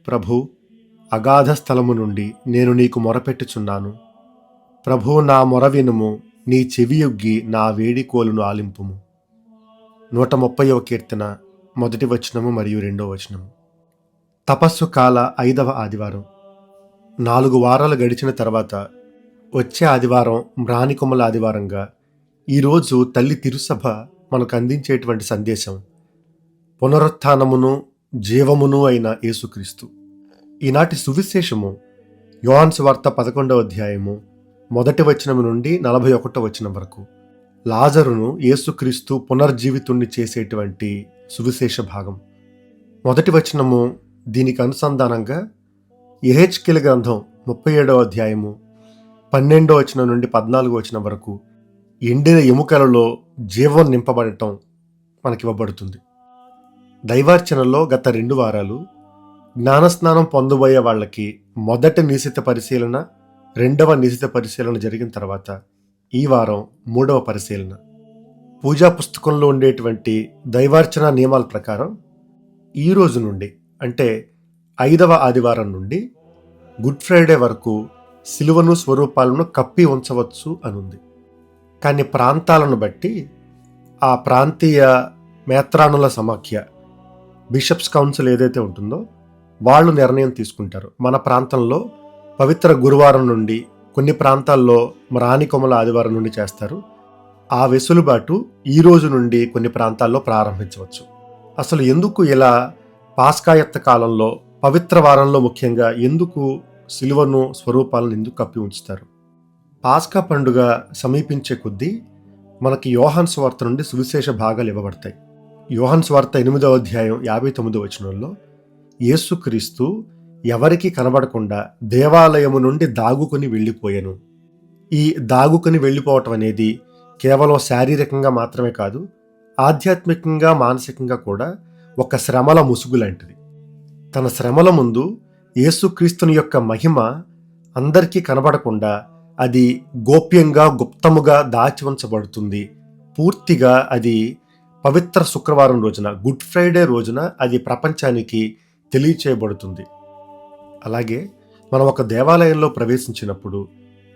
ప్రభూ, అగాధ స్థలము నుండి నేను నీకు మొరపెట్టుచున్నాను. ప్రభూ, నా మొర వినుము, నీ చెవియొగ్గి నా వేడికోలును ఆలింపుము. 130వ కీర్తన 1వ వచనము మరియు 2వ వచనము. తపస్సు కాల 5వ ఆదివారం. 4 వారాలు గడిచిన తర్వాత వచ్చే ఆదివారం మ్రానికొమ్మల ఆదివారంగా ఈరోజు తల్లి తిరుసభ మనకు అందించేటువంటి సందేశం పునరుత్థానమును జీవమును అయిన యేసుక్రీస్తు. ఈనాటి సువిశేషము యోహాను సువార్త 11వ అధ్యాయము 1వ వచనము నుండి 41వ వచనం వరకు. లాజరును యేసుక్రీస్తు పునర్జీవితుణ్ణి చేసేటువంటి సువిశేష భాగం. 1వ వచనము దీనికి అనుసంధానంగా యెహెజ్కేలు గ్రంథం 37వ అధ్యాయము 12వ వచనం నుండి 14వ వచనం వరకు ఎండిన ఎముకలలో జీవం నింపబడటం మనకివ్వబడుతుంది. దైవార్చనలో గత 2 వారాలు జ్ఞానస్నానం పొందబోయే వాళ్ళకి మొదటి నిశిత పరిశీలన, 2వ నిశిత పరిశీలన జరిగిన తర్వాత ఈ వారం 3వ పరిశీలన. పూజా పుస్తకంలో ఉండేటువంటి దైవార్చన నియమాల ప్రకారం ఈ రోజు నుండి అంటే 5వ ఆదివారం నుండి గుడ్ ఫ్రైడే వరకు సిలువను స్వరూపాలను కప్పి ఉంచవచ్చు అనుంది. కానీ ప్రాంతాలను బట్టి ఆ ప్రాంతీయ మేత్రానుల సమాఖ్య, బిషప్స్ కౌన్సిల్ ఏదైతే ఉంటుందో వాళ్ళు నిర్ణయం తీసుకుంటారు. మన ప్రాంతంలో పవిత్ర గురువారం నుండి, కొన్ని ప్రాంతాల్లో మ్రానికొమ్మల ఆదివారం నుండి చేస్తారు. ఆ వెసులుబాటు ఈ రోజు నుండి కొన్ని ప్రాంతాల్లో ప్రారంభించవచ్చు. అసలు ఎందుకు ఇలా పాస్కాయత్త కాలంలో పవిత్ర వారంలో ముఖ్యంగా ఎందుకు సిలువను స్వరూపాలను ఎందుకు కప్పి ఉంచుతారు? పాస్కా పండుగ సమీపించే కొద్దీ మనకి యోహాను సువార్త నుండి సువిశేష భాగాలు ఇవ్వబడతాయి. యోహాను సువార్త 8వ అధ్యాయం 59వ వచనంలో యేసుక్రీస్తు ఎవరికి కనబడకుండా దేవాలయము నుండి దాగుకొని వెళ్ళిపోయాను. ఈ దాగుకొని వెళ్ళిపోవటం అనేది కేవలం శారీరకంగా మాత్రమే కాదు, ఆధ్యాత్మికంగా మానసికంగా కూడా ఒక శ్రమల ముసుగు లాంటిది. తన శ్రమల ముందు యేసుక్రీస్తుని యొక్క మహిమ అందరికీ కనబడకుండా అది గోప్యంగా గుప్తముగా దాచి ఉంచబడుతుంది. పూర్తిగా అది పవిత్ర శుక్రవారం రోజున, గుడ్ ఫ్రైడే రోజున అది ప్రపంచానికి తెలియచేయబడుతుంది. అలాగే మనం ఒక దేవాలయంలో ప్రవేశించినప్పుడు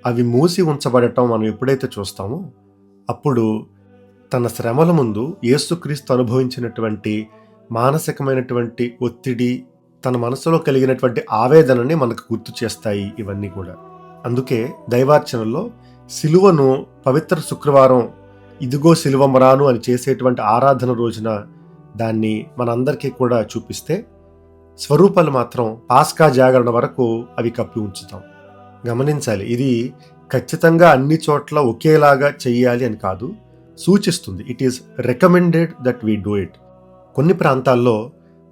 అవి మూసి ఉంచబడటం మనం ఎప్పుడైతే చూస్తామో అప్పుడు తన శ్రమల ముందు యేసుక్రీస్తు అనుభవించినటువంటి మానసికమైనటువంటి ఒత్తిడి, తన మనసులో కలిగినటువంటి ఆవేదనని మనకు గుర్తు చేస్తాయి ఇవన్నీ కూడా. అందుకే దైవార్చనలో సిలువను పవిత్ర శుక్రవారం, ఇదిగో సిలువమరాను అని చేసేటువంటి ఆరాధన రోజున దాన్ని మనందరికీ కూడా చూపిస్తే, స్వరూపాలు మాత్రం పాస్కా జాగరణ వరకు అవి కప్పి ఉంచుతాం. గమనించాలి, ఇది ఖచ్చితంగా అన్ని చోట్ల ఒకేలాగా చెయ్యాలి అని కాదు, సూచిస్తుంది. It is recommended that we do it. కొన్ని ప్రాంతాల్లో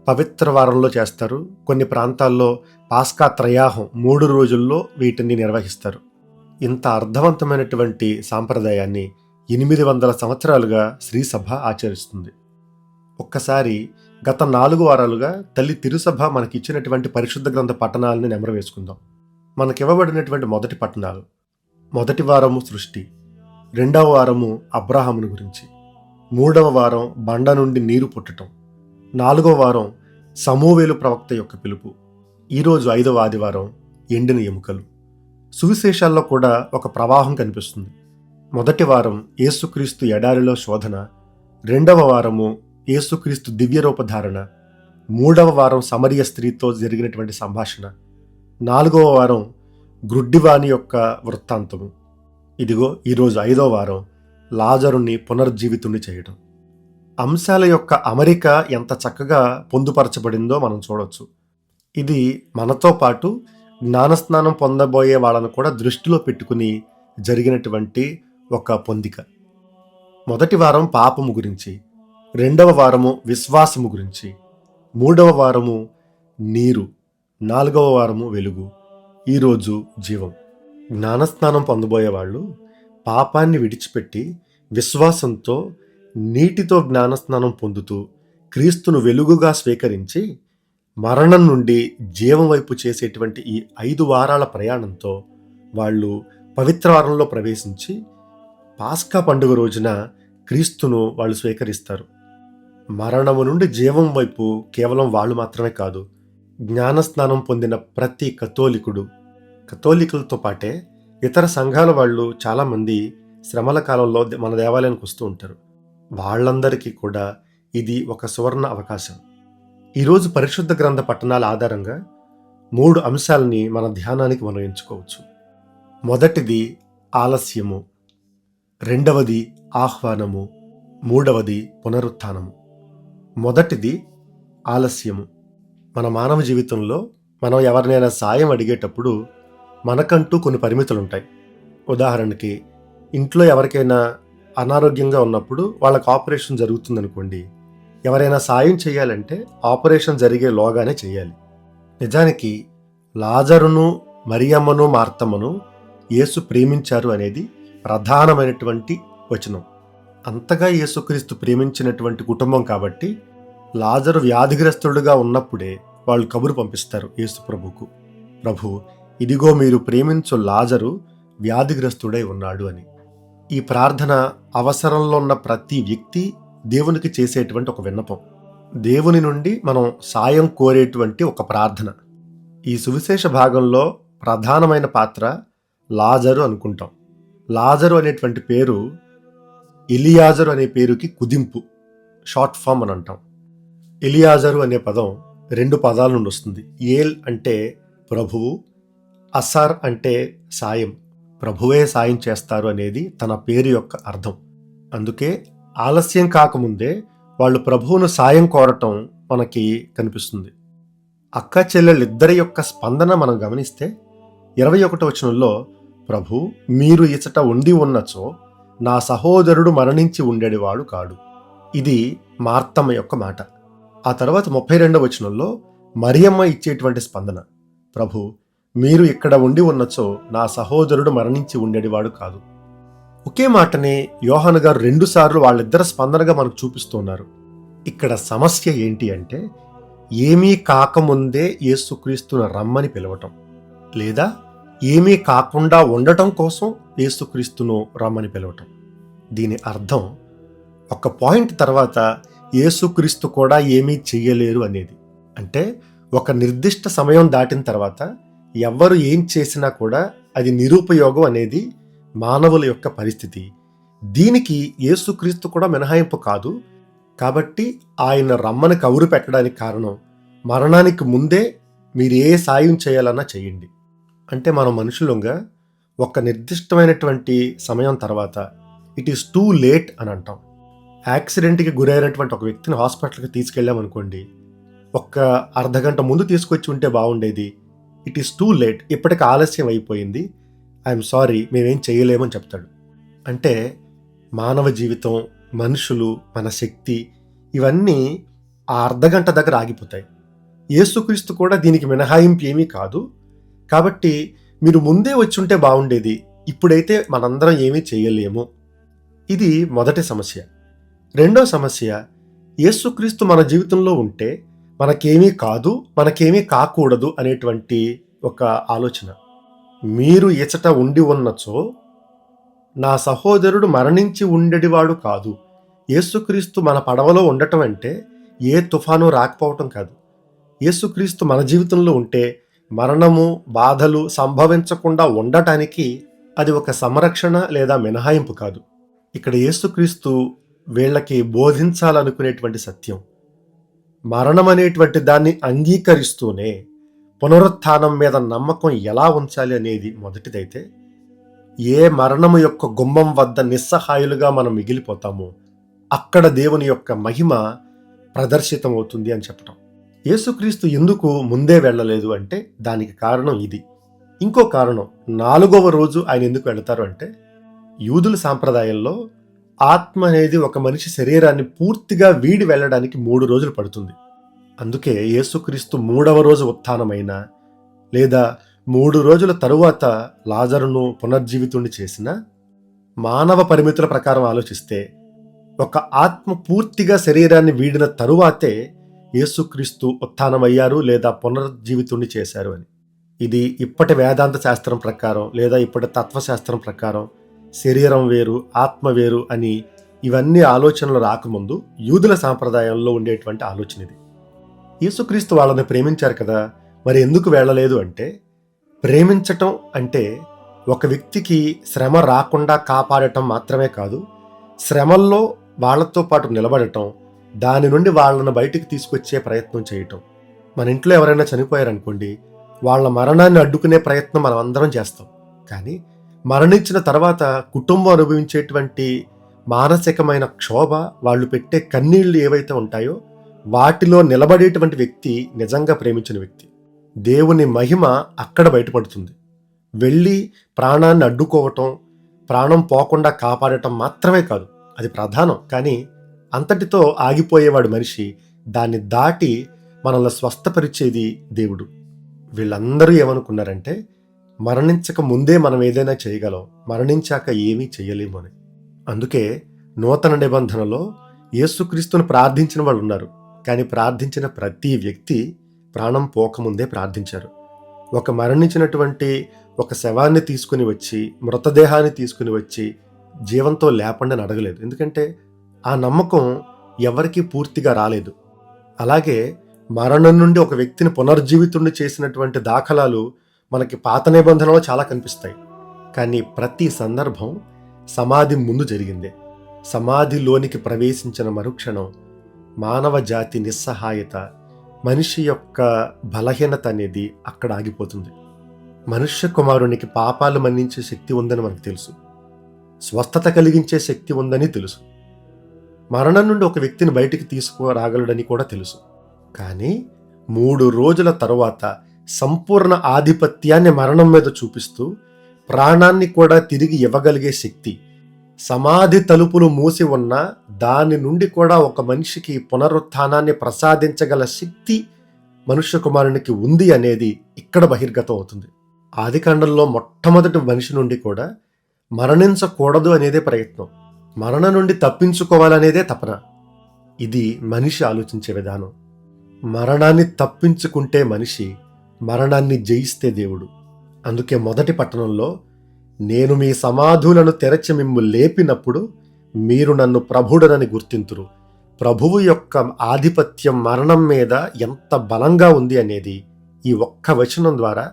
పవిత్ర వారంలో చేస్తారు, కొన్ని ప్రాంతాల్లో పాస్కా త్రయాహం 3 రోజుల్లో వీటిని నిర్వహిస్తారు. ఇంత అర్థవంతమైనటువంటి సాంప్రదాయాన్ని 800 సంవత్సరాలుగా శ్రీసభ ఆచరిస్తుంది. ఒక్కసారి గత 4 వారాలుగా తల్లి తిరుసభ మనకిచ్చినటువంటి పరిశుద్ధ గ్రంథ పట్టణాలని నెమరు వేసుకుందాం. మనకివ్వబడినటువంటి మొదటి పట్టణాలు: 1వ వారము సృష్టి, 2వ వారము అబ్రాహాముని గురించి, 3వ వారం బండ నుండి నీరు పుట్టటం, 4వ వారం సమూవేలు ప్రవక్త యొక్క పిలుపు, ఈరోజు 5వ ఆదివారం ఎండిన ఎముకలు. సువిశేషాల్లో కూడా ఒక ప్రవాహం కనిపిస్తుంది. మొదటి వారం యేసుక్రీస్తు ఎడారిలో శోధన, 2వ వారము యేసుక్రీస్తు దివ్యరూపధారణ, 3వ వారం సమరియ స్త్రీతో జరిగినటువంటి సంభాషణ, 4వ వారం గ్రుడ్డివాని యొక్క వృత్తాంతము. ఇదిగో ఈరోజు 5వ వారం లాజరుని పునర్జీవితుణ్ణి చేయడం. అంశాల యొక్క అమరిక ఎంత చక్కగా పొందుపరచబడిందో మనం చూడవచ్చు. ఇది మనతో పాటు జ్ఞానస్నానం పొందబోయే వాళ్ళను కూడా దృష్టిలో పెట్టుకుని జరిగినటువంటి ఒక పొందిక. మొదటి వారం పాపము గురించి, 2వ వారము విశ్వాసము గురించి, 3వ వారము నీరు, 4వ వారము వెలుగు, ఈరోజు జీవం. జ్ఞానస్నానం పొందబోయేవాళ్ళు పాపాన్ని విడిచిపెట్టి విశ్వాసంతో నీటితో జ్ఞానస్నానం పొందుతూ క్రీస్తును వెలుగుగా స్వీకరించి మరణం నుండి జీవం వైపు చేసేటువంటి ఈ 5 వారాల ప్రయాణంతో వాళ్ళు పవిత్ర వారంలో ప్రవేశించి పాస్కా పండుగ రోజున క్రీస్తును వాళ్ళు స్వీకరిస్తారు. మరణము నుండి జీవం వైపు కేవలం వాళ్ళు మాత్రమే కాదు, జ్ఞానస్నానం పొందిన ప్రతి కథోలికులతో పాటే ఇతర సంఘాల వాళ్ళు చాలామంది శ్రమల కాలంలో మన దేవాలయానికి వస్తూ ఉంటారు. వాళ్ళందరికీ కూడా ఇది ఒక సువర్ణ అవకాశం. ఈరోజు పరిశుద్ధ గ్రంథ పఠనాల ఆధారంగా 3 అంశాలని మన ధ్యానానికి మనం ఎంచుకోవచ్చు. మొదటిది ఆలస్యము, రెండవది ఆహ్వానము, మూడవది పునరుత్థానము. మొదటిది ఆలస్యము. మన మానవ జీవితంలో మనం ఎవరినైనా సాయం అడిగేటప్పుడు మనకంటూ కొన్ని పరిమితులు ఉంటాయి. ఉదాహరణకి ఇంట్లో ఎవరికైనా అనారోగ్యంగా ఉన్నప్పుడు వాళ్ళకి ఆపరేషన్ జరుగుతుందనుకోండి, ఎవరైనా సాయం చేయాలంటే ఆపరేషన్ జరిగే లోగానే చేయాలి. నిజానికి లాజరును, మరియమ్మను, మార్తమ్మను యేసు ప్రేమించారు అనేది ప్రధానమైనటువంటి వచనం. అంతగా యేసుక్రీస్తు ప్రేమించినటువంటి కుటుంబం కాబట్టి లాజరు వ్యాధిగ్రస్తుడుగా ఉన్నప్పుడే వాళ్ళు కబురు పంపిస్తారు యేసు ప్రభుకు, ప్రభు ఇదిగో మీరు ప్రేమించు లాజరు వ్యాధిగ్రస్తుడై ఉన్నాడు అని. ఈ ప్రార్థన అవసరంలో ఉన్న ప్రతి వ్యక్తి దేవునికి చేసేటువంటి ఒక విన్నపం, దేవుని నుండి మనం సాయం కోరేటువంటి ఒక ప్రార్థన. ఈ సువిశేష భాగంలో ప్రధానమైన పాత్ర లాజరు అనుకుంటాం. లాజరు అనేటువంటి పేరు ఎలియాజరు అనే పేరుకి కుదింపు, షార్ట్ ఫామ్ అని అంటాం. ఎలియాజరు అనే పదం 2 పదాల నుండి వస్తుంది. ఏల్ అంటే ప్రభువు, అసార్ అంటే సాయం, ప్రభువే సాయం చేస్తారు అనేది తన పేరు యొక్క అర్థం. అందుకే ఆలస్యం కాకముందే వాళ్ళు ప్రభువును సాయం కోరటం మనకి కనిపిస్తుంది. అక్క చెల్లెళ్ళిద్దరి యొక్క స్పందన మనం గమనిస్తే 21వ వచనంలో, ప్రభు మీరు ఇచట ఉండి ఉన్నచో నా సహోదరుడు మరణించి ఉండేవాడు కాడు. ఇది మార్తమ్మ యొక్క మాట. ఆ తర్వాత 32వ వచనంలో మరియమ్మ ఇచ్చేటువంటి స్పందన, ప్రభు మీరు ఇక్కడ ఉండి ఉన్నచో నా సహోదరుడు మరణించి ఉండేవాడు కాదు. ఒకే మాటని యోహాను గారు 2 సార్లు వాళ్ళిద్దరి స్పందనగా మనకు చూపిస్తున్నారు. ఇక్కడ సమస్య ఏంటి అంటే, ఏమీ కాకముందే యేసుక్రీస్తును రమ్మని పిలవటం, లేదా ఏమీ కాకుండా ఉండటం కోసం యేసుక్రీస్తును రమ్మని పిలవటం. దీని అర్థం ఒక పాయింట్ తర్వాత యేసుక్రీస్తు కూడా ఏమీ చెయ్యలేరు అనేది. అంటే ఒక నిర్దిష్ట సమయం దాటిన తర్వాత ఎవ్వరు ఏం చేసినా కూడా అది నిరుపయోగం అనేది మానవుల యొక్క పరిస్థితి. దీనికి యేసుక్రీస్తు కూడా మినహాయింపు కాదు. కాబట్టి ఆయన రమ్మని కబురు పెట్టడానికి కారణం, మరణానికి ముందే మీరు ఏ సాయం చేయాలన్నా చేయండి. అంటే మనం మనుషులంగా ఒక నిర్దిష్టమైనటువంటి సమయం తర్వాత ఇట్ ఈస్ టూ లేట్ అని అంటాం. యాక్సిడెంట్కి గురైనటువంటి ఒక వ్యక్తిని హాస్పిటల్కి తీసుకెళ్ళామనుకోండి, ఒక్క అర్ధగంట ముందు తీసుకొచ్చి ఉంటే బాగుండేది, ఇట్ ఈస్ టూ లేట్, ఇప్పటికి ఆలస్యం అయిపోయింది, ఐఎమ్ సారీ, మేమేం చేయలేమని చెప్తాడు. అంటే మానవ జీవితం, మనుషులు, మన శక్తి ఇవన్నీ ఆ అర్ధగంట దగ్గర ఆగిపోతాయి. యేసుక్రీస్తు కూడా దీనికి మినహాయింపు ఏమీ కాదు. కాబట్టి మీరు ముందే వచ్చి ఉంటే బాగుండేది, ఇప్పుడైతే మనందరం ఏమీ చేయలేము. ఇది మొదటి సమస్య. రెండో సమస్య, యేసుక్రీస్తు మన జీవితంలో ఉంటే మనకేమీ కాదు, మనకేమీ కాకూడదు అనేటువంటి ఒక ఆలోచన. మీరు ఇచట ఉండి ఉన్నచో నా సహోదరుడు మరణించి ఉండేవాడు కాదు. యేసుక్రీస్తు మన పడవలో ఉండటం అంటే ఏ తుఫాను రాకపోవటం కాదు. యేసుక్రీస్తు మన జీవితంలో ఉంటే మరణము, బాధలు సంభవించకుండా ఉండటానికి అది ఒక సంరక్షణ లేదా మినహాయింపు కాదు. ఇక్కడ యేసుక్రీస్తు వీళ్ళకి బోధించాలనుకునేటువంటి సత్యం, మరణం అనేటువంటి దాన్ని అంగీకరిస్తూనే పునరుత్థానం మీద నమ్మకం ఎలా ఉంచాలి అనేది మొదటిదైతే, ఏ మరణము యొక్క గుమ్మం వద్ద నిస్సహాయులుగా మనం మిగిలిపోతామో అక్కడ దేవుని యొక్క మహిమ ప్రదర్శితమవుతుంది అని చెప్పటం. యేసుక్రీస్తు ఎందుకు ముందే వెళ్ళలేదు అంటే దానికి కారణం ఇది. ఇంకో కారణం, 4వ రోజు ఆయన ఎందుకు వెళతారు అంటే, యూదుల సాంప్రదాయంలో ఆత్మ అనేది ఒక మనిషి శరీరాన్ని పూర్తిగా వీడి వెళ్ళడానికి 3 రోజులు పడుతుంది. అందుకే యేసుక్రీస్తు 3వ రోజు ఉత్థానమైన లేదా 3 రోజుల తరువాత లాజరును పునర్జీవితుణ్ణి చేసిన మానవ పరిమితుల ప్రకారం ఆలోచిస్తే ఒక ఆత్మ పూర్తిగా శరీరాన్ని వీడిన తరువాతే యేసుక్రీస్తు ఉత్థానమయ్యారు లేదా పునర్జీవితుణ్ణి చేశారు అని. ఇది ఇప్పటి వేదాంత శాస్త్రం ప్రకారం లేదా ఇప్పటి తత్వశాస్త్రం ప్రకారం శరీరం వేరు, ఆత్మ వేరు అని ఇవన్నీ ఆలోచనలు రాకముందు యూదుల సాంప్రదాయంలో ఉండేటువంటి ఆలోచన ఇది. యేసుక్రీస్తు వాళ్ళని ప్రేమించారు కదా, మరి ఎందుకు వెళ్ళలేదు అంటే, ప్రేమించటం అంటే ఒక వ్యక్తికి శ్రమ రాకుండా కాపాడటం మాత్రమే కాదు, శ్రమల్లో వాళ్ళతో పాటు నిలబడటం, దాని నుండి వాళ్ళను బయటికి తీసుకొచ్చే ప్రయత్నం చేయటం. మన ఇంట్లో ఎవరైనా చనిపోయారనుకోండి, వాళ్ళ మరణాన్ని అడ్డుకునే ప్రయత్నం మనం అందరం చేస్తాం. కానీ మరణించిన తర్వాత కుటుంబం అనుభవించేటువంటి మానసికమైన క్షోభ, వాళ్ళు పెట్టే కన్నీళ్లు ఏవైతే ఉంటాయో వాటిలో నిలబడేటువంటి వ్యక్తి నిజంగా ప్రేమించిన వ్యక్తి. దేవుని మహిమ అక్కడ బయటపడుతుంది. వెళ్ళి ప్రాణాన్ని అడ్డుకోవటం, ప్రాణం పోకుండా కాపాడటం మాత్రమే కాదు, అది ప్రధానం. కానీ అంతటితో ఆగిపోయేవాడు మనిషి. దాన్ని దాటి మనల్ని స్వస్థపరిచేది దేవుడు. వీళ్ళందరూ ఏమనుకున్నారంటే, మరణించక ముందే మనం ఏదైనా చేయగలం, మరణించాక ఏమీ చేయలేము అని. అందుకే నూతన నిబంధనలో యేసుక్రీస్తును ప్రార్థించిన వాళ్ళు ఉన్నారు. కానీ ప్రార్థించిన ప్రతి వ్యక్తి ప్రాణం పోకముందే ప్రార్థించారు. ఒక మరణించినటువంటి ఒక శవాన్ని తీసుకుని వచ్చి, మృతదేహాన్ని తీసుకుని వచ్చి జీవంతో లేపండి అని అడగలేదు. ఎందుకంటే ఆ నమ్మకం ఎవరికీ పూర్తిగా రాలేదు. అలాగే మరణం నుండి ఒక వ్యక్తిని పునర్జీవితుడిని చేసినటువంటి దాఖలాలు మనకి పాత నిబంధనలో చాలా కనిపిస్తాయి. కానీ ప్రతి సందర్భం సమాధి ముందు జరిగిందే. సమాధిలోనికి ప్రవేశించిన మరుక్షణం మానవ జాతి నిస్సహాయత, మనిషి యొక్క బలహీనత అనేది అక్కడ ఆగిపోతుంది. మనుష్య కుమారునికి పాపాలు మన్నించే శక్తి ఉందని మనకు తెలుసు, స్వస్థత కలిగించే శక్తి ఉందని తెలుసు, మరణం నుండి ఒక వ్యక్తిని బయటికి తీసుకురాగలడని కూడా తెలుసు. కానీ 3 రోజుల తరువాత సంపూర్ణ ఆధిపత్యాన్ని మరణం మీద చూపిస్తూ ప్రాణాన్ని కూడా తిరిగి ఇవ్వగలిగే శక్తి, సమాధి తలుపులు మూసి ఉన్న దాని నుండి కూడా ఒక మనిషికి పునరుత్థానాన్ని ప్రసాదించగల శక్తి మనుష్య కుమారునికి ఉంది అనేది ఇక్కడ బహిర్గతం అవుతుంది. ఆదికాండంలో మొట్టమొదటి మనిషి నుండి కూడా మరణించకూడదు అనేదే ప్రయత్నం, మరణం నుండి తప్పించుకోవాలనేదే తపన. ఇది మనిషి ఆలోచించే విధానం. మరణాన్ని తప్పించుకుంటే మనిషి, మరణాన్ని జయిస్తే దేవుడు. అందుకే మొదటి పట్టణంలో, నేను మీ సమాధులను తెరచి మిమ్ము లేపినప్పుడు మీరు నన్ను ప్రభుడనని గుర్తింతురు. ప్రభువు యొక్క ఆధిపత్యం మరణం మీద ఎంత బలంగా ఉంది అనేది ఈ ఒక్క వచనం ద్వారా,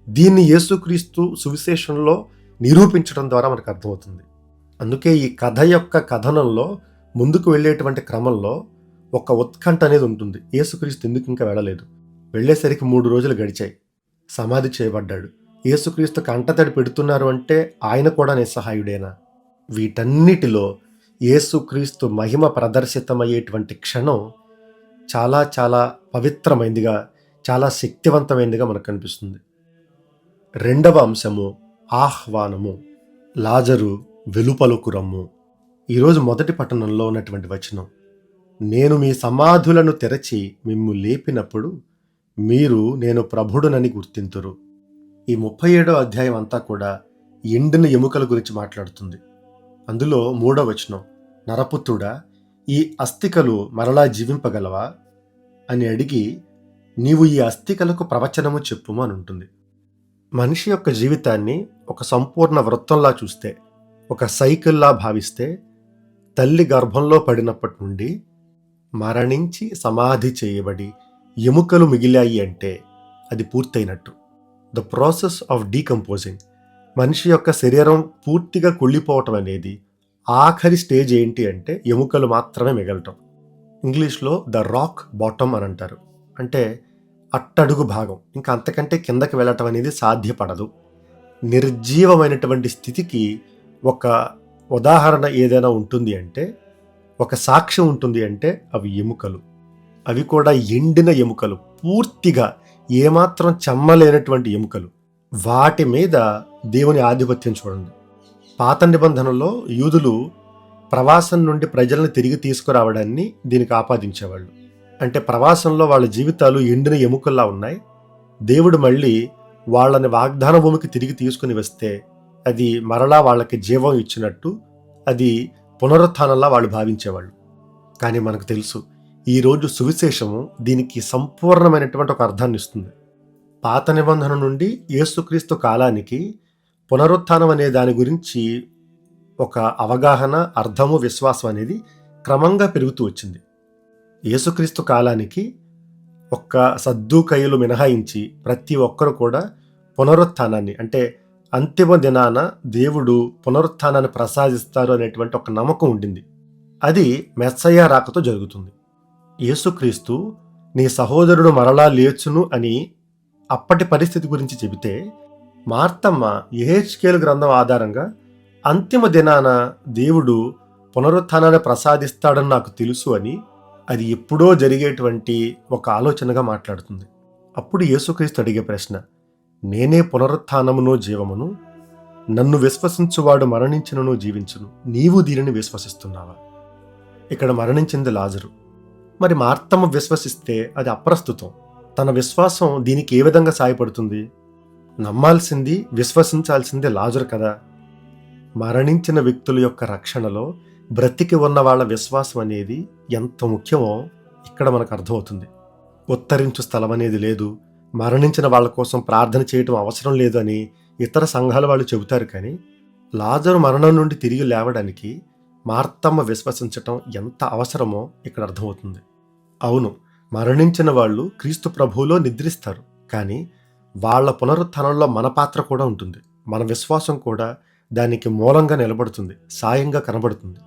దీన్ని యేసుక్రీస్తు సువిశేషంలో నిరూపించడం ద్వారా మనకు అర్థమవుతుంది. అందుకే ఈ కథ యొక్క కథనంలో ముందుకు వెళ్ళేటువంటి క్రమంలో ఒక ఉత్కంఠ అనేది ఉంటుంది. యేసుక్రీస్తు ఎందుకు ఇంకా వెళ్ళలేదు? వెళ్ళేసరికి 3 రోజులు గడిచాయి. సమాధి చేయబడ్డాడు. యేసుక్రీస్తు కంటతడి పెడుతున్నారు అంటే ఆయన కూడా నిస్సహాయుడేనా? వీటన్నిటిలో యేసుక్రీస్తు మహిమ ప్రదర్శితమయ్యేటువంటి క్షణం చాలా చాలా పవిత్రమైనదిగా, చాలా శక్తివంతమైనదిగా మనకు కనిపిస్తుంది. 2వ అంశము ఆహ్వానము. లాజరు వెలుపలకు రమ్ము. ఈరోజు మొదటి పట్టణంలో ఉన్నటువంటి వచనం, నేను మీ సమాధులను తెరచి మిమ్ము లేపినప్పుడు మీరు నేను ప్రభుడునని గుర్తింతురు. ఈ 37వ అధ్యాయం అంతా కూడా ఎండిన ఎముకల గురించి మాట్లాడుతుంది. అందులో 3వ వచనం, నరపుత్రుడా, ఈ అస్థికలు మరలా జీవింపగలవా అని అడిగి, నీవు ఈ అస్థికలకు ప్రవచనము చెప్పుము అని ఉంటుంది. మనిషి యొక్క జీవితాన్ని ఒక సంపూర్ణ వృత్తంలా చూస్తే, ఒక సైకిల్లా భావిస్తే, తల్లి గర్భంలో పడినప్పటి నుండి మరణించి సమాధి చేయబడి ఎముకలు మిగిలాయి అంటే అది పూర్తయినట్టు. ద ప్రాసెస్ ఆఫ్ డీకంపోజింగ్, మనిషి యొక్క శరీరం పూర్తిగా కుళ్ళిపోవటం అనేది ఆఖరి స్టేజ్ ఏంటి అంటే ఎముకలు మాత్రమే మిగలటం. ఇంగ్లీష్లో ద రాక్ బాటమ్ అని అంటారు. అంటే అట్టడుగు భాగం, ఇంకా అంతకంటే కిందకి వెళ్ళటం అనేది సాధ్యపడదు. నిర్జీవమైనటువంటి స్థితికి ఒక ఉదాహరణ ఏదైనా ఉంటుంది అంటే, ఒక సాక్ష్యం ఉంటుంది అంటే అవి ఎముకలు. అవి కూడా ఎండిన ఎముకలు, పూర్తిగా ఏమాత్రం చెమ్మలేనటువంటి ఎముకలు. వాటి మీద దేవుని ఆధిపత్యం చూడండి. పాత నిబంధనలో యూదులు ప్రవాసం నుండి ప్రజలను తిరిగి తీసుకురావడాన్ని దీనికి ఆపాదించేవాళ్ళు. అంటే ప్రవాసంలో వాళ్ళ జీవితాలు ఎండిన ఎముకల్లా ఉన్నాయి. దేవుడు మళ్ళీ వాళ్ళని వాగ్దాన భూమికి తిరిగి తీసుకుని వస్తే అది మరలా వాళ్ళకి జీవం ఇచ్చినట్టు, అది పునరుత్థానంలా వాళ్ళు భావించేవాళ్ళు. కానీ మనకు తెలుసు, ఈరోజు సువిశేషము దీనికి సంపూర్ణమైనటువంటి ఒక అర్థాన్ని ఇస్తుంది. పాత నిబంధన నుండి యేసుక్రీస్తు కాలానికి పునరుత్థానం అనే దాని గురించి ఒక అవగాహన, అర్థము, విశ్వాసం అనేది క్రమంగా పెరుగుతూ వచ్చింది. యేసుక్రీస్తు కాలానికి ఒక్క సద్దూకయ్యులు మినహాయించి ప్రతి ఒక్కరు కూడా పునరుత్థానాన్ని, అంటే అంతిమ దినాన దేవుడు పునరుత్థానాన్ని ప్రసాదిస్తారు అనేటువంటి ఒక నమ్మకం ఉండింది. అది మెస్సయ్య రాకతో జరుగుతుంది. యేసుక్రీస్తు నీ సహోదరుడు మరలా లేచును అని అప్పటి పరిస్థితి గురించి చెబితే, మార్తమ్మ యెహెజ్కేలు గ్రంథం ఆధారంగా అంతిమ దినాన దేవుడు పునరుత్థానాన్ని ప్రసాదిస్తాడని నాకు తెలుసు అని, అది ఎప్పుడో జరిగేటువంటి ఒక ఆలోచనగా మాట్లాడుతుంది. అప్పుడు యేసుక్రీస్తు అడిగే ప్రశ్న, నేనే పునరుత్థానమును జీవమును, నన్ను విశ్వసించువాడు మరణించినను జీవించును, నీవు దీనిని విశ్వసిస్తున్నావా? ఇక్కడ మరణించింది లాజరు. మరి మార్తమ్మ విశ్వసిస్తే అది అప్రస్తుతం. తన విశ్వాసం దీనికి ఏ విధంగా సాయపడుతుంది? నమ్మాల్సింది, విశ్వసించాల్సింది లాజరు కదా. మరణించిన వ్యక్తుల యొక్క రక్షణలో బ్రతికి ఉన్న వాళ్ళ విశ్వాసం అనేది ఎంత ముఖ్యమో ఇక్కడ మనకు అర్థమవుతుంది. ఉత్తరించు స్థలం అనేది లేదు, మరణించిన వాళ్ళ కోసం ప్రార్థన చేయటం అవసరం లేదు అని ఇతర సంఘాల వాళ్ళు చెబుతారు. కానీ లాజరు మరణం నుండి తిరిగి లేవడానికి మార్తమ్మ విశ్వసించటం ఎంత అవసరమో ఇక్కడ అర్థమవుతుంది. అవును, మరణించిన వాళ్ళు క్రీస్తు ప్రభువులో నిద్రిస్తారు, కానీ వాళ్ళ పునరుత్థానంలో మన పాత్ర కూడా ఉంటుంది. మన విశ్వాసం కూడా దానికి మూలంగా నిలబడుతుంది, సాయంగా కనబడుతుంది.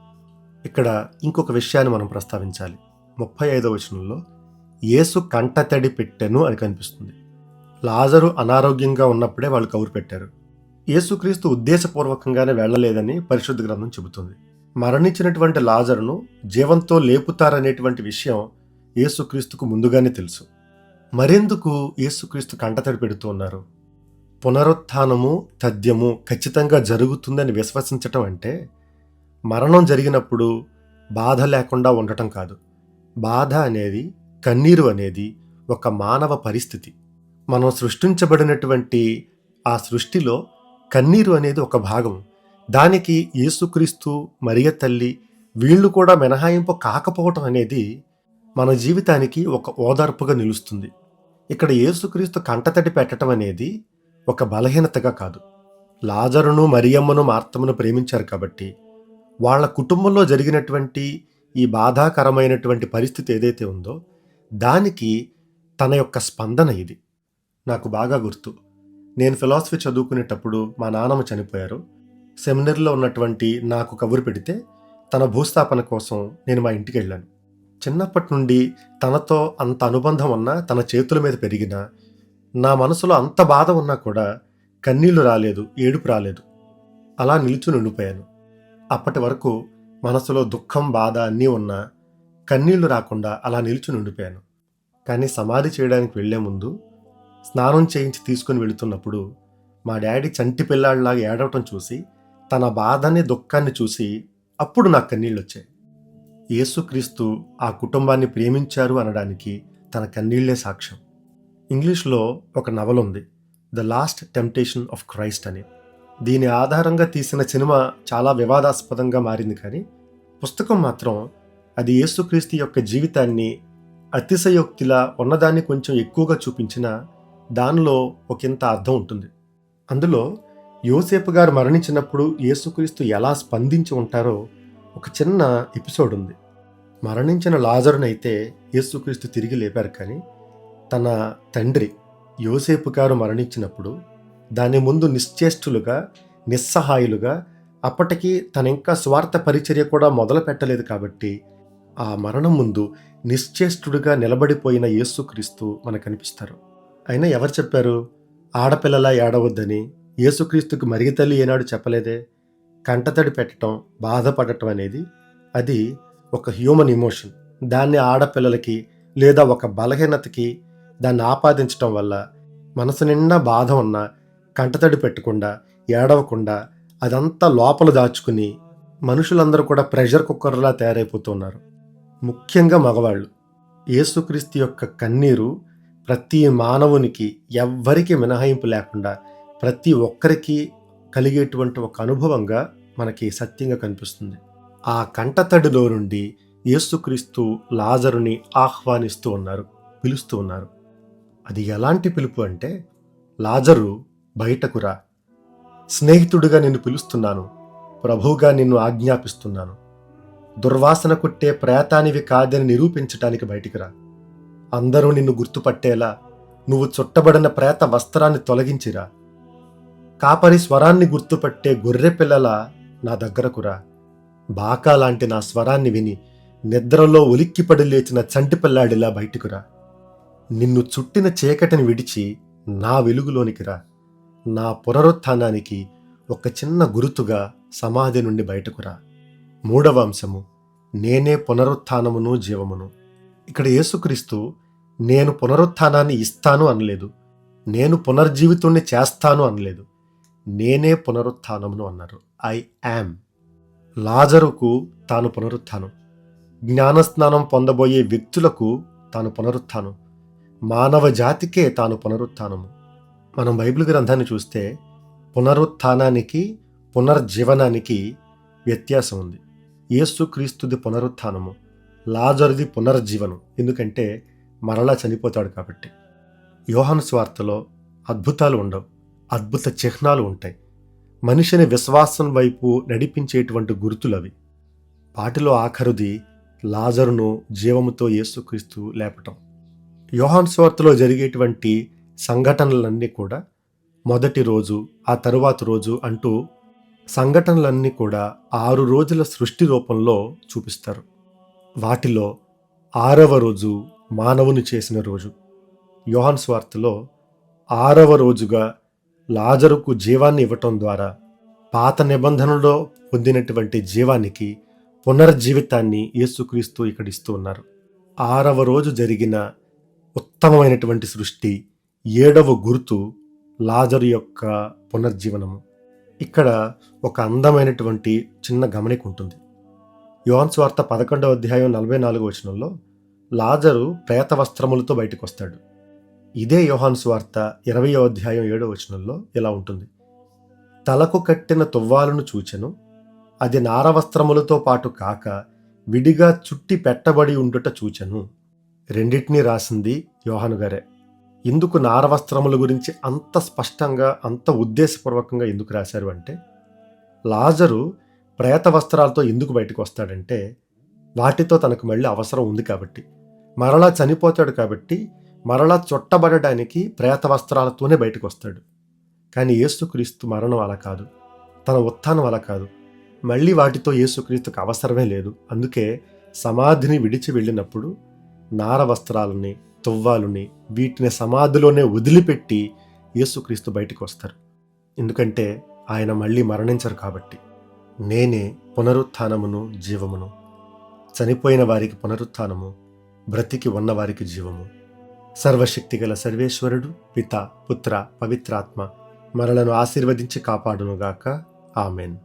ఇక్కడ ఇంకొక విషయాన్ని మనం ప్రస్తావించాలి. 35వ వచనంలో యేసు కంటతడి పెట్టెను అని కనిపిస్తుంది. లాజరు అనారోగ్యంగా ఉన్నప్పుడే వాళ్ళు కబురు పెట్టారు. యేసుక్రీస్తు ఉద్దేశపూర్వకంగానే వెళ్ళలేదని పరిశుద్ధ గ్రంథం చెబుతుంది. మరణించినటువంటి లాజరును జీవంతో లేపుతారనేటువంటి విషయం యేసుక్రీస్తుకు ముందుగానే తెలుసు. మరెందుకు యేసుక్రీస్తు కంటతడి పెడుతూ ఉన్నారు? పునరుత్థానము తథ్యము ఖచ్చితంగా జరుగుతుందని విశ్వసించటం అంటే మరణం జరిగినప్పుడు బాధ లేకుండా ఉండటం కాదు. బాధ అనేది, కన్నీరు అనేది ఒక మానవ పరిస్థితి. మనం సృష్టించబడినటువంటి ఆ సృష్టిలో కన్నీరు అనేది ఒక భాగం. దానికి యేసుక్రీస్తు, మరియ తల్లి వీళ్ళు కూడా మినహాయింపు కాకపోవటం అనేది మన జీవితానికి ఒక ఓదార్పుగా నిలుస్తుంది. ఇక్కడ యేసుక్రీస్తు కంటతడి పెట్టడం అనేది ఒక బలహీనతగా కాదు. లాజరును, మరియమ్మను, మార్తమ్మను ప్రేమించారు కాబట్టి వాళ్ళ కుటుంబంలో జరిగినటువంటి ఈ బాధాకరమైనటువంటి పరిస్థితి ఏదైతే ఉందో దానికి తన యొక్క స్పందన ఇది. నాకు బాగా గుర్తు, నేను ఫిలాసఫీ చదువుకునేటప్పుడు మా నాన్నమ్మ చనిపోయారు. సెమినరీలో ఉన్నటువంటి నాకు కబురు పెడితే తన భూస్థాపన కోసం నేను మా ఇంటికి వెళ్ళాను. చిన్నప్పటి నుండి తనతో అంత అనుబంధం ఉన్నా, తన చేతుల మీద పెరిగినా, నా మనసులో అంత బాధ ఉన్నా కూడా కన్నీళ్లు రాలేదు, ఏడుపు రాలేదు. అలా నిలుచుని ఉండిపోయాను. అప్పటి వరకు మనసులో దుఃఖం, బాధ అన్నీ ఉన్నా కన్నీళ్లు రాకుండా అలా నిలుచుని ఉండిపోయాను. కానీ సమాధి చేయడానికి వెళ్లే ముందు స్నానం చేయించి తీసుకుని వెళుతున్నప్పుడు మా డాడీ చంటి పిల్లాడిలాగా ఏడవటం చూసి, తన బాధని, దుఃఖాన్ని చూసి అప్పుడు నాకు కన్నీళ్ళు వచ్చాయి. యేసుక్రీస్తు ఆ కుటుంబాన్ని ప్రేమించారు అనడానికి తన కన్నీళ్లే సాక్ష్యం. ఇంగ్లీష్లో ఒక నవల ఉంది, the last temptation of Christ అని. దీని ఆధారంగా తీసిన సినిమా చాలా వివాదాస్పదంగా మారింది, కానీ పుస్తకం మాత్రం అది యేసుక్రీస్తు యొక్క జీవితాన్ని అతిశయోక్తిలా ఉన్నదాన్ని కొంచెం ఎక్కువగా చూపించిన దానిలో ఒకంత అర్థం ఉంటుంది. అందులో యోసేపు గారు మరణించినప్పుడు యేసుక్రీస్తు ఎలా స్పందించి ఉంటారో ఒక చిన్న ఎపిసోడ్ ఉంది. మరణించిన లాజరునైతే యేసుక్రీస్తు తిరిగి లేపారు, కానీ తన తండ్రి యోసేపు గారు మరణించినప్పుడు దాని ముందు నిశ్చేష్టులుగా, నిస్సహాయులుగా, అప్పటికి తన ఇంకా స్వార్థ పరిచర్య కూడా మొదలు పెట్టలేదు కాబట్టి ఆ మరణం ముందు నిశ్చేష్టుడుగా నిలబడిపోయిన యేసుక్రీస్తు మనకు కనిపిస్తారు. అయినా ఎవరు చెప్పారు ఆడపిల్లలా ఏడవద్దని? యేసుక్రీస్తుకు మరిగి తల్లి ఏనాడు చెప్పలేదే. కంటతడి పెట్టడం, బాధపడటం అనేది అది ఒక హ్యూమన్ ఎమోషన్. దాన్ని ఆడపిల్లలకి లేదా ఒక బలహీనతకి దాన్ని ఆపాదించడం వల్ల మనసు నిండా బాధ ఉన్నా కంటతడి పెట్టకుండా, ఏడవకుండా అదంతా లోపల దాచుకుని మనుషులందరూ కూడా ప్రెషర్ కుక్కర్లా తయారైపోతున్నారు. ముఖ్యంగా మగవాళ్ళు. యేసుక్రీస్తు యొక్క కన్నీరు ప్రతి మానవునికి, ఎవ్వరికి మినహాయింపు లేకుండా ప్రతి ఒక్కరికి కలిగేటువంటి ఒక అనుభవంగా మనకి సత్యంగా కనిపిస్తుంది. ఆ కంటతడిలో నుండి యేసుక్రీస్తు లాజరుని ఆహ్వానిస్తూ ఉన్నారు, పిలుస్తూ ఉన్నారు. అది ఎలాంటి పిలుపు అంటే, లాజరు బయటకు రా, స్నేహితుడిగా నిన్ను పిలుస్తున్నాను, ప్రభువుగా నిన్ను ఆజ్ఞాపిస్తున్నాను, దుర్వాసన కొట్టే ప్రేతానివి కాదని నిరూపించటానికి బయటికి రా. అందరూ నిన్ను గుర్తుపట్టేలా నువ్వు చుట్టబడిన ప్రేత వస్త్రాన్ని తొలగించిరా. కాపరి స్వరాన్ని గుర్తుపట్టే గొర్రె పిల్లల నా దగ్గరకు రా. బాకా లాంటి నా స్వరాన్ని విని నిద్రలో ఉలిక్కిపడి లేచిన చంటి పిల్లాడిలా బయటికురా. నిన్ను చుట్టిన చీకటిని విడిచి నా వెలుగులోనికి రా. నా పునరుత్థానానికి ఒక చిన్న గురుతుగా సమాధి నుండి బయటకురా. 3వ అంశము, నేనే పునరుత్థానమును జీవమును. ఇక్కడ యేసుక్రీస్తు నేను పునరుత్థానాన్ని ఇస్తాను అనలేదు, నేను పునర్జీవితుణ్ణి చేస్తాను అనలేదు, నేనే పునరుత్థానమును అన్నారు. I am. లాజరుకు తాను పునరుత్థానం, జ్ఞానస్నానం పొందబోయే వ్యక్తులకు తాను పునరుత్థానం, మానవ జాతికే తాను పునరుత్థానము. మనం బైబిల్ గ్రంథాన్ని చూస్తే పునరుత్థానానికి పునర్జీవనానికి వ్యత్యాసం ఉంది. యేసుక్రీస్తుది పునరుత్థానము, లాజరుది పునర్జీవనం. ఎందుకంటే మరలా చనిపోతాడు కాబట్టి. యోహాను సువార్తలో అద్భుతాలు ఉండవు, అద్భుత చిహ్నాలు ఉంటాయి. మనిషిని విశ్వాసం వైపు నడిపించేటువంటి గుర్తులవి. వాటిలో ఆఖరుది లాజరును జీవముతో యేసుక్రీస్తు లేపటం. యోహాను సువార్తలో జరిగేటువంటి సంఘటనలన్నీ కూడా మొదటి రోజు, ఆ తరువాత రోజు అంటూ సంఘటనలన్నీ కూడా 6 రోజుల సృష్టి రూపంలో చూపిస్తారు. వాటిలో 6వ రోజు మానవుని చేసిన రోజు. యోహాను సువార్తలో 6వ రోజుగా లాజరుకు జీవాన్ని ఇవ్వటం ద్వారా పాత నిబంధనలో పొందినటువంటి జీవానికి పునర్జీవితాన్ని యేసుక్రీస్తు ఇక్కడ ఇస్తూ ఉన్నారు. 6వ రోజు జరిగిన ఉత్తమమైనటువంటి సృష్టి, 7వ గుర్తు లాజరు యొక్క పునర్జీవనము. ఇక్కడ ఒక అందమైనటువంటి చిన్న గమనిక ఉంటుంది. యోహాను సువార్త 11వ అధ్యాయం 44వ వచనంలో లాజరు ప్రేత వస్త్రములతో బయటకు వస్తాడు. ఇదే యోహాను సువార్త 20వ అధ్యాయం 7వ వచనంలో ఇలా ఉంటుంది. తలకు కట్టిన తువ్వాలను చూచెను, అది నారవస్త్రములతో పాటు కాక విడిగా చుట్టి పెట్టబడి ఉండుట చూచెను. రెండింటినీ రాసింది యోహాను గారే. ఎందుకు నారవస్త్రముల గురించి అంత స్పష్టంగా, అంత ఉద్దేశపూర్వకంగా ఎందుకు రాశారు అంటే, లాజరు ప్రేత వస్త్రాలతో ఎందుకు బయటకు వస్తాడంటే, వాటితో తనకు మళ్ళీ అవసరం ఉంది కాబట్టి, మరలా చనిపోతాడు కాబట్టి మరలా చుట్టబడడానికి ప్రేత వస్త్రాలతోనే బయటకు వస్తాడు. కానీ యేసుక్రీస్తు మరణం అలా కాదు, తన ఉత్థానం అలా కాదు. మళ్ళీ వాటితో యేసుక్రీస్తుకు అవసరమే లేదు. అందుకే సమాధిని విడిచి వెళ్ళినప్పుడు నార వస్త్రాలని, తువ్వాలుని, వీటిని సమాధిలోనే వదిలిపెట్టి యేసుక్రీస్తు బయటకు వస్తారు. ఎందుకంటే ఆయన మళ్ళీ మరణించరు కాబట్టి. నేనే పునరుత్థానమును జీవమును. చనిపోయిన వారికి పునరుత్థానము, బ్రతికి ఉన్నవారికి జీవము. సర్వశక్తిగల సర్వేశ్వరుడు పిత, పుత్ర, పవిత్రాత్మ మనలను ఆశీర్వదించి కాపాడునుగాక. ఆమెన్.